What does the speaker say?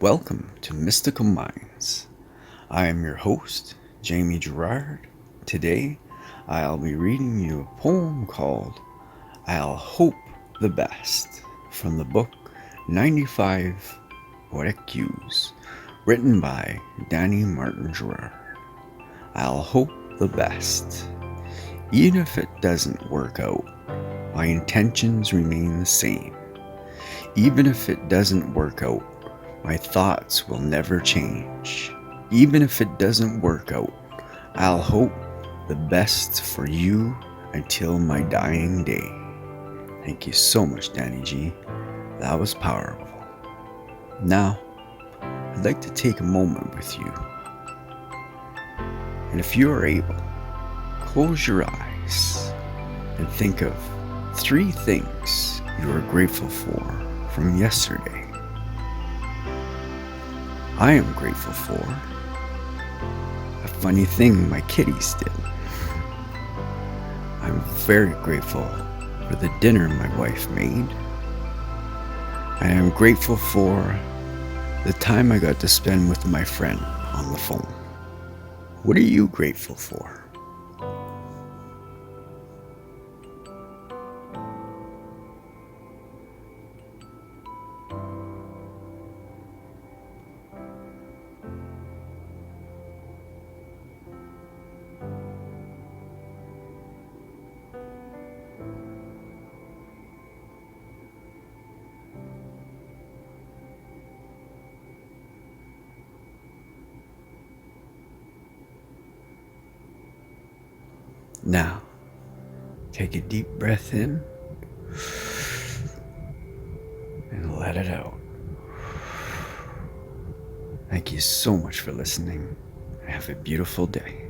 Welcome to Mystical Minds. I am your host, Jamie Gerard. Today, I'll be reading you a poem called I'll Hope the Best from the book 95 Poetic Cues, written by Danny Martin Gerard. I'll hope the best. Even if it doesn't work out, my intentions remain the same. Even if it doesn't work out, my thoughts will never change. Even if it doesn't work out, I'll hope the best for you until my dying day. Thank you so much, Danny G. That was powerful. Now, I'd like to take a moment with you. And if you are able, close your eyes and think of 3 things you are grateful for from yesterday. I am grateful for a funny thing my kitties did. I'm very grateful for the dinner my wife made. I am grateful for the time I got to spend with my friend on the phone. What are you grateful for? Now, take a deep breath in and let it out. Thank you so much for listening. Have a beautiful day.